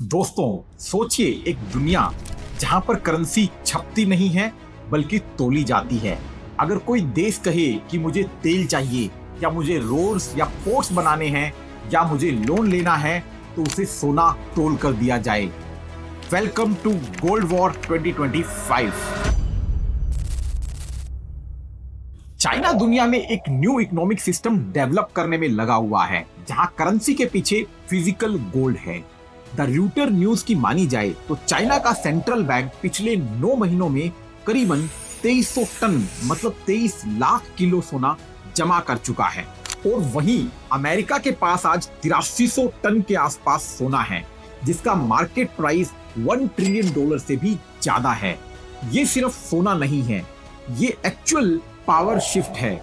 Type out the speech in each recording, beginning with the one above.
दोस्तों, सोचिए एक दुनिया जहां पर करेंसी छपती नहीं है बल्कि तोली जाती है। अगर कोई देश कहे कि मुझे तेल चाहिए या मुझे रोड्स या पोर्ट्स बनाने हैं या मुझे लोन लेना है तो उसे सोना तोल कर दिया जाए। Welcome to gold war 2025। China दुनिया में एक न्यू इकोनॉमिक सिस्टम डेवलप करने में लगा हुआ है जहां करेंसी के पीछे फिजिकल गोल्ड है। द रूटर न्यूज की मानी जाए तो चाइना का सेंट्रल बैंक पिछले 9 महीनों में करीबन 2300 टन मतलब 23 लाख किलो सोना जमा कर चुका है और वहीं अमेरिका के पास आज 8300 टन के आसपास सोना है जिसका मार्केट प्राइस $1 ट्रिलियन से भी ज्यादा है। ये सिर्फ सोना नहीं है, ये एक्चुअल पावर शिफ्ट है।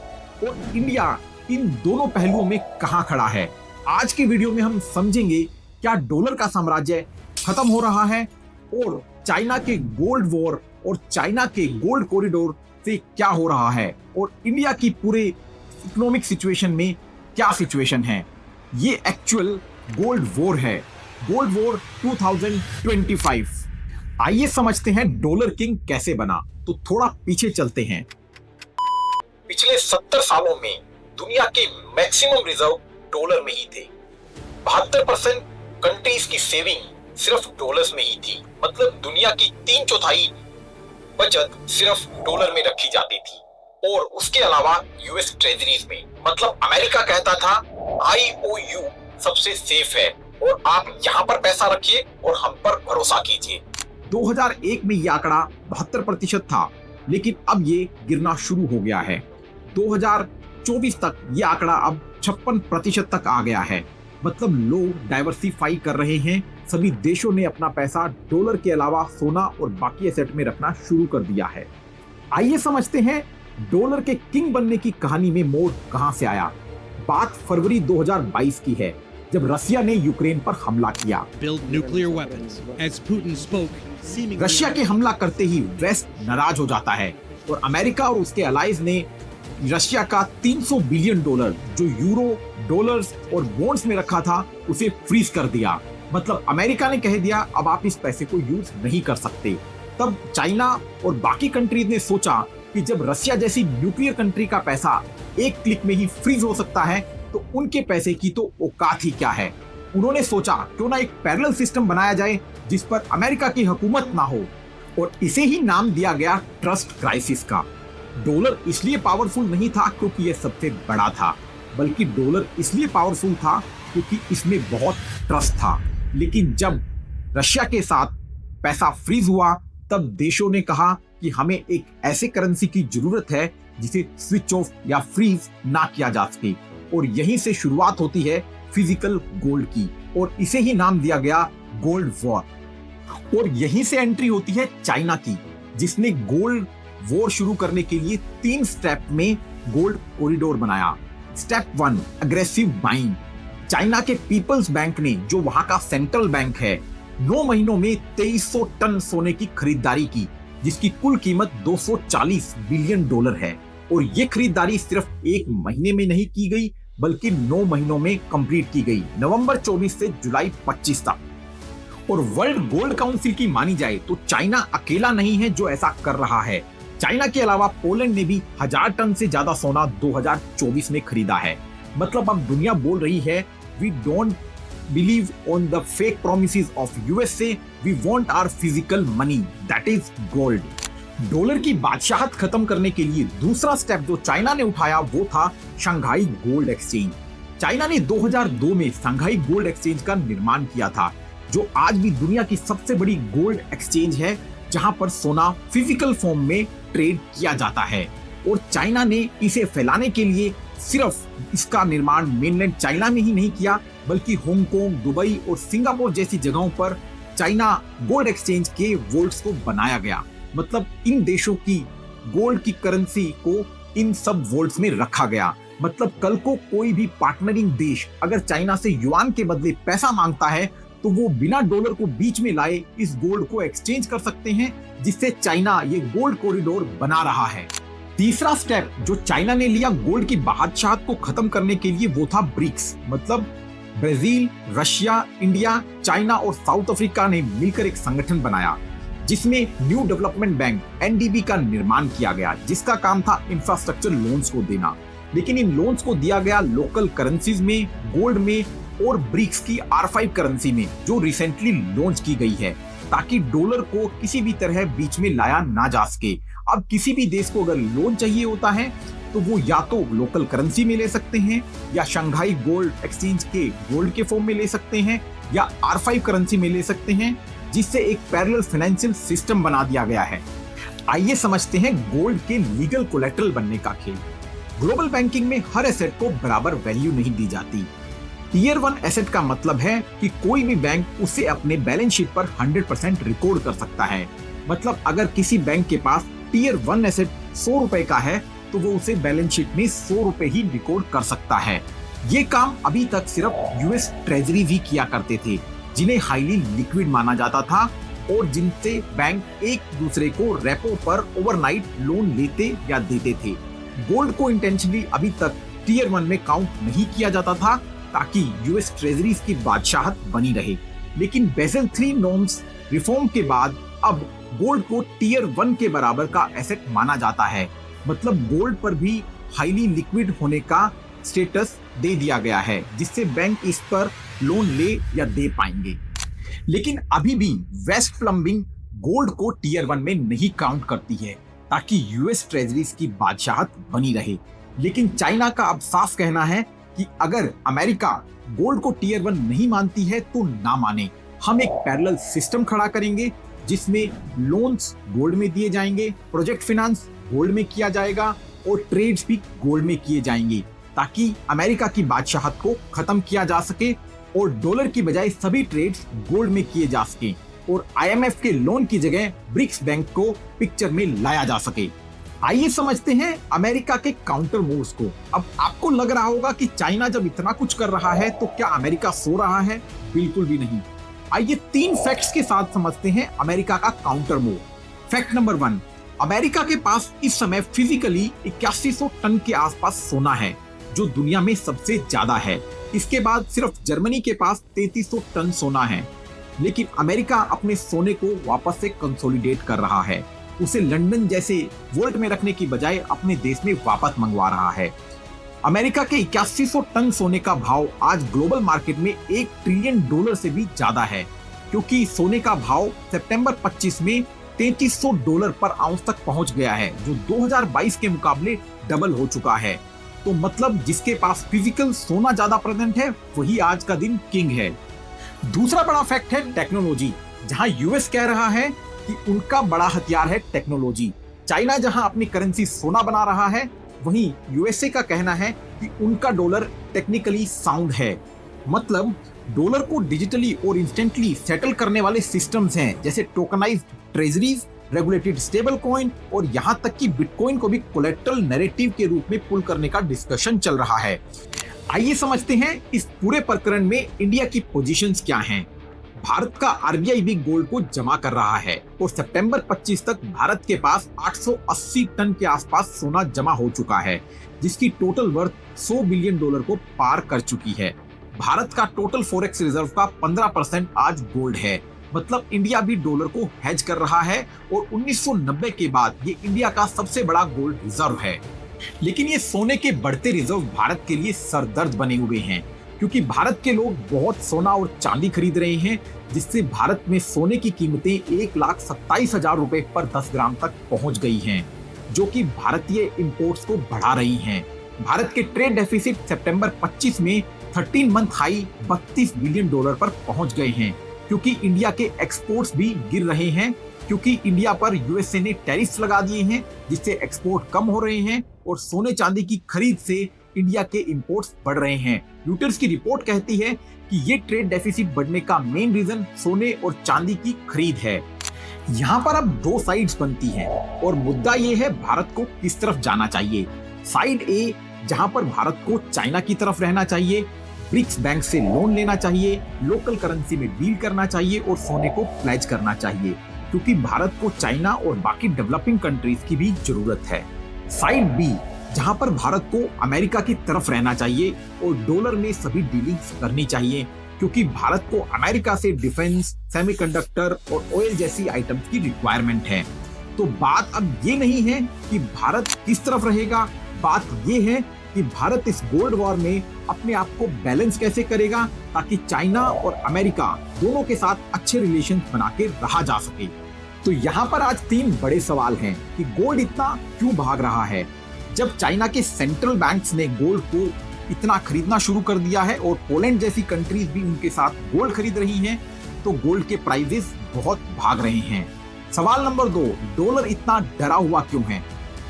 और इंडिया इन दोनों पहलुओं में कहां खड़ा है, आज के वीडियो में हम समझेंगे। क्या डॉलर का साम्राज्य खत्म हो रहा है और चाइना के गोल्ड वॉर और चाइना के गोल्ड कॉरिडोर से क्या हो रहा है और इंडिया की पूरे इकोनॉमिक सिचुएशन में क्या सिचुएशन है। ये एक्चुअल गोल्ड वॉर है, गोल्ड वॉर 2025। आइए समझते हैं डॉलर किंग कैसे बना। तो थोड़ा पीछे चलते हैं। पिछले 70 सालों में दुनिया के मैक्सिमम रिजर्व डॉलर में ही थे। 72% कंट्रीज की सेविंग सिर्फ डॉलर्स में ही थी, मतलब दुनिया की 3/4 बचत सिर्फ डॉलर में रखी जाती थी। और उसके अलावा यूएस ट्रेजरीज में, मतलब अमेरिका कहता था IOU सबसे सेफ है और आप यहाँ पर पैसा रखिए और हम पर भरोसा कीजिए। 2001 में यह आंकड़ा 72% था, लेकिन अब ये गिरना शुरू हो गया है। 2024 तक यह आंकड़ा अब 56% तक आ गया है। मतलब लोग डाइवर्सिफाई कर रहे हैं। सभी देशों ने अपना पैसा डॉलर के अलावा सोना और बाकी एसेट में रखना शुरू कर दिया है। आइए समझते हैं डॉलर के किंग बनने की कहानी में मोड़ कहां से आया। बात फरवरी 2022 की है, जब रशिया ने यूक्रेन पर हमला किया। रशिया के हमला करते ही वेस्ट नाराज हो जाता है और अमेरिका और उसके अलाइज ने रशिया का $300 बिलियन जो यूरो, डॉलर्स और बॉन्ड्स में रखा था उसे फ्रीज कर दिया। मतलब अमेरिका ने कह दिया अब आप इस पैसे को यूज नहीं कर सकते। तब चाइना और बाकी कंट्रीज ने सोचा कि जब रशिया जैसी न्यूक्लियर कंट्री का पैसा एक क्लिक में ही फ्रीज हो सकता है तो उनके पैसे की तो औकात ही क्या है। उन्होंने सोचा क्यों ना एक पैरेलल सिस्टम बनाया जाए जिस पर अमेरिका की हुकूमत ना हो, और इसे ही नाम दिया गया ट्रस्ट क्राइसिस का। डॉलर इसलिए पावरफुल नहीं था क्योंकि यह सबसे बड़ा था, बल्कि डॉलर इसलिए पावरफुल था क्योंकि इसमें बहुत ट्रस्ट था। लेकिन जब रशिया के साथ पैसा फ्रीज हुआ तब देशों ने कहा कि हमें एक ऐसे करेंसी की जरूरत है जिसे स्विच ऑफ या फ्रीज ना किया जा सके। और यहीं से शुरुआत होती है फिजिकल गोल्ड की और इसे ही नाम दिया गया गोल्ड वॉर। और यहीं से एंट्री होती है चाइना की, जिसने गोल्ड वॉर शुरू करने के लिए 3 स्टेप में गोल्ड कॉरिडोर बनाया। Step 1, aggressive buying. चाइना के पीपल्स बैंक ने, जो वहां का सेंट्रल बैंक है, 9 महीनों में 2300 टन सोने की खरीदारी की, जिसकी कुल कीमत $240 बिलियन है। और ये खरीदारी सिर्फ एक महीने में नहीं की गई बल्कि 9 महीनों में कंप्लीट की गई, नवंबर 24 से जुलाई 25 तक। और वर्ल्ड गोल्ड काउंसिल की मानी जाए तो चाइना अकेला नहीं है जो ऐसा कर रहा है। चाइना के अलावा पोलैंड ने भी 1000 टन से ज्यादा सोना 2024 में खरीदा है। मतलब अब दुनिया बोल रही है we don't believe on the fake promises of USA, we want our physical money, that is gold. Dollar की बादशाहत खत्म करने के लिए दूसरा स्टेप जो चाइना ने उठाया वो था शंघाई गोल्ड एक्सचेंज। चाइना ने 2002 में शंघाई गोल्ड एक्सचेंज का निर्माण किया था, जो आज भी दुनिया की सबसे बड़ी गोल्ड एक्सचेंज है, जहां पर सोना फिजिकल फॉर्म में ट्रेड किया जाता है। और चाइना ने इसे फैलाने के लिए सिर्फ इसका निर्माण मेनलैंड चाइना में ही नहीं किया, बल्कि हांगकांग, दुबई और सिंगापुर जैसी जगहों पर चाइना गोल्ड एक्सचेंज के वॉल्ट्स को बनाया गया। मतलब इन देशों की गोल्ड की करेंसी को इन सब वॉल्ट्स में रखा गया। मतलब कल को कोई भी पार्टनरिंग देश अगर चाइना से युआन के बदले पैसा मांगता है तो वो बिना डॉलर को बीच में लाए इस गोल्ड को एक्सचेंज कर सकते हैं, जिससे चाइना ये गोल्ड कॉरिडोर बना रहा है। तीसरा स्टेप जो चाइना ने लिया गोल्ड की बादशाहत को खत्म करने के लिए वो था ब्रिक्स, मतलब ब्राजील, रशिया, इंडिया, चाइना और साउथ अफ्रीका ने मिलकर एक संगठन बनाया जिसमें न्यू डेवलपमेंट बैंक एनडीबी का निर्माण किया गया, जिसका काम था इंफ्रास्ट्रक्चर लोन्स को देना। लेकिन इन लोन्स को दिया गया लोकल करेंसीज में, गोल्ड में और ब्रिक्स की R5 करेंसी में, जो रिसेंटली लॉन्च की गई है, ताकि डॉलर को किसी भी तरह बीच में लाया ना जा सके। अब किसी भी देश को अगर लोन चाहिए होता है तो वो या तो लोकल करेंसी में ले सकते हैं, या शंघाई गोल्ड एक्सचेंज के गोल्ड के फॉर्म में ले सकते हैं, या R5 करेंसी में ले सकते हैं, जिससे एक पैरेलल फाइनेंशियल सिस्टम बना दिया गया है। आइए समझते हैं गोल्ड के लीगल कोलेटरल बनने का खेल। ग्लोबल बैंकिंग में हर एसेट को बराबर वैल्यू नहीं दी जाती। टीयर 1 एसेट का मतलब है कि कोई भी बैंक उसे अपने बैलेंस शीट पर 100% रिकॉर्ड कर सकता है। मतलब अगर किसी बैंक के पास टीयर 1 एसेट 100 रुपए का है तो वो उसे बैलेंस शीट में 100 रुपए ही रिकॉर्ड कर सकता है। ये काम अभी तक सिर्फ यूएस ट्रेजरी ही किया करते थे, जिन्हें हाईली लिक्विड माना जाता था और जिनसे बैंक एक दूसरे को रेपो पर ओवरनाइट लोन लेते या देते थे। गोल्ड को इंटेंशनली अभी तक टीयर 1 में काउंट नहीं किया जाता था ताकि यूएस ट्रेजरीज की बादशाहत बनी रहे। लेकिन बेसल 3 नॉर्म्स रिफॉर्म के बाद अब गोल्ड को टीयर 1 के बराबर का एसेट माना जाता है। मतलब गोल्ड पर भी हाईली लिक्विड होने का स्टेटस दे दिया गया है, जिससे बैंक इस पर लोन ले या दे पाएंगे। लेकिन अभी भी वेस्ट प्लम्बिंग गोल्ड को टीयर 1 में नहीं काउंट करती है ताकि यूएस ट्रेजरीज की बादशाहत बनी रहे। लेकिन चाइना का अब साफ कहना है कि अगर अमेरिका गोल्ड को टीयर 1 नहीं मानती है तो ना माने, हम एक पैरेलल सिस्टम खड़ा करेंगे जिसमें लोन्स गोल्ड में दिए जाएंगे, प्रोजेक्ट फाइनेंस गोल्ड में किया जाएगा और ट्रेड्स भी गोल्ड में किए जाएंगे, ताकि अमेरिका की बादशाहत को खत्म किया जा सके और डॉलर की बजाय सभी ट्रेड्स गोल्ड में किए जा सके और आईएमएफ के लोन की जगह ब्रिक्स बैंक को पिक्चर में लाया जा सके। आइए समझते हैं अमेरिका के काउंटर मूव्स को। अब आपको लग रहा होगा कि चाइना जब इतना कुछ कर रहा है तो क्या अमेरिका सो रहा है? बिल्कुल भी नहीं। आइए 3 फैक्ट्स के साथ समझते हैं अमेरिका का counter move. Fact number 1, America के पास इस समय फिजिकली 8100 टन के आसपास सोना है, जो दुनिया में सबसे ज्यादा है। इसके बाद सिर्फ जर्मनी के पास 3300 टन सोना है। लेकिन अमेरिका अपने सोने को वापस से कंसोलिडेट कर रहा है। उसे लंदन जैसे वोल्ट में रखने की बजाय अपने देश में वापस मंगवा रहा है। अमेरिका के 8100 टन सोने का भाव आज ग्लोबल मार्केट में $1 ट्रिलियन से भी ज्यादा है, क्योंकि सोने का भाव सितंबर 25 में $3300 पर आउंस तक पहुंच गया है, जो 2022 के मुकाबले डबल हो चुका है। तो मतलब जिसके पास फिजिकल सोना ज्यादा प्रेजेंट है वही आज का दिन किंग है। दूसरा बड़ा फैक्ट है टेक्नोलॉजी, जहां यूएस कह रहा है कि उनका बड़ा हथियार है टेक्नोलॉजी। चाइना जहां अपनी करेंसी सोना बना रहा है, वहीं यूएसए का कहना है कि उनका डॉलर टेक्निकली साउंड है। मतलब डॉलर को डिजिटली और इंस्टेंटली सेटल करने वाले सिस्टम्स हैं, जैसे tokenized treasuries, regulated stable coin और यहां तक कि बिटकॉइन को भी कोलेटरल नैरेटिव के रूप में पुल करने का डिस्कशन चल रहा है। आइए समझते हैं इस पूरे प्रकरण में इंडिया की पोजीशंस क्या हैं। भारत का आरबीआई भी गोल्ड को जमा कर रहा है और सितंबर 25 तक भारत के पास 880 टन के आसपास सोना जमा हो चुका है, जिसकी टोटल वर्थ $100 बिलियन को पार कर चुकी है। भारत का टोटल फॉरेक्स रिजर्व का 15% आज गोल्ड है। मतलब इंडिया भी डॉलर को हेज कर रहा है और 1990 के बाद ये इंडिया का सबसे बड़ा गोल्ड रिजर्व है। लेकिन ये सोने के बढ़ते रिजर्व भारत के लिए सरदर्द बने हुए हैं, क्योंकि भारत के लोग बहुत सोना और चांदी खरीद रहे हैं, जिससे भारत में सोने की कीमतें 1,27,000 रुपए पर 10 ग्राम तक पहुंच गई हैं, जो कि भारतीय इंपोर्ट्स को बढ़ा रही हैं। भारत के ट्रेड डेफिसिट सितंबर 25 में 13 मंथ हाई $32 बिलियन पर पहुंच गए हैं, क्योंकि इंडिया के एक्सपोर्ट्स भी गिर रहे हैं, क्योंकि इंडिया पर यूएसए ने टैरिफ्स लगा दिए हैं, जिससे एक्सपोर्ट कम हो रहे हैं और सोने चांदी की खरीद से इंडिया के इंपोर्ट्स बढ़ रहे हैं। रॉयटर्स की रिपोर्ट कहती है कि ये ट्रेड डेफिसिट बढ़ने का मेन रीजन सोने और चांदी की खरीद है। यहाँ पर अब 2 साइड्स बनती हैं और मुद्दा ये है भारत को किस तरफ जाना चाहिए। साइड ए, जहाँ पर भारत को चाइना की तरफ रहना चाहिए, ब्रिक्स बैंक से लोन लेना चाहिए, लोकल करेंसी में डील करना चाहिए और सोने को प्लेज करना चाहिए, क्योंकि भारत को चाइना और बाकी डेवलपिंग कंट्रीज की भी जरूरत है। साइड बी, जहां पर भारत को अमेरिका की तरफ रहना चाहिए और डॉलर में सभी डीलिंग्स करनी चाहिए, क्योंकि भारत को अमेरिका से डिफेंस, सेमीकंडक्टर और ऑयल जैसी आइटम्स की रिक्वायरमेंट है। तो बात अब ये नहीं है कि भारत किस तरफ रहेगा, बात ये है कि भारत इस गोल्ड वॉर में अपने आप को बैलेंस कैसे करेगा ताकि चाइना और अमेरिका दोनों के साथ अच्छे रिलेशन बना के रहा जा सके। तो यहाँ पर आज 3 बड़े सवाल हैं कि गोल्ड इतना क्यों भाग रहा है। जब चाइना के सेंट्रल बैंक्स ने गोल्ड को इतना खरीदना शुरू कर दिया है और पोलैंड जैसी कंट्रीज भी उनके साथ गोल्ड खरीद रही हैं, तो गोल्ड के प्राइसेस बहुत भाग रहे हैं। सवाल नंबर 2, डॉलर इतना डरा हुआ क्यों है।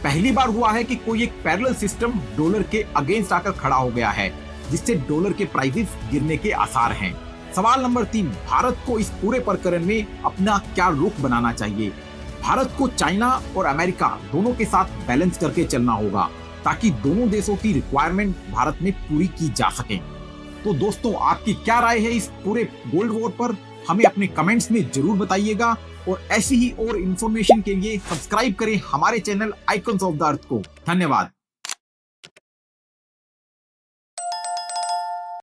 पहली बार हुआ है कि कोई एक पैरेलल सिस्टम डॉलर के अगेंस्ट आकर खड़ा हो गया है, जिससे डॉलर के प्राइसेस गिरने के आसार हैं। सवाल नंबर 3, भारत को इस पूरे प्रकरण में अपना क्या रुख बनाना चाहिए। भारत को चाइना और अमेरिका दोनों के साथ बैलेंस करके चलना होगा ताकि दोनों देशों की रिक्वायरमेंट भारत में पूरी की जा सके। तो दोस्तों, आपकी क्या राय है इस पूरे गोल्ड वॉर पर, हमें अपने कमेंट्स में जरूर बताइएगा। और ऐसी ही और इन्फॉर्मेशन के लिए सब्सक्राइब करें हमारे channel icons of the earth को। धन्यवाद।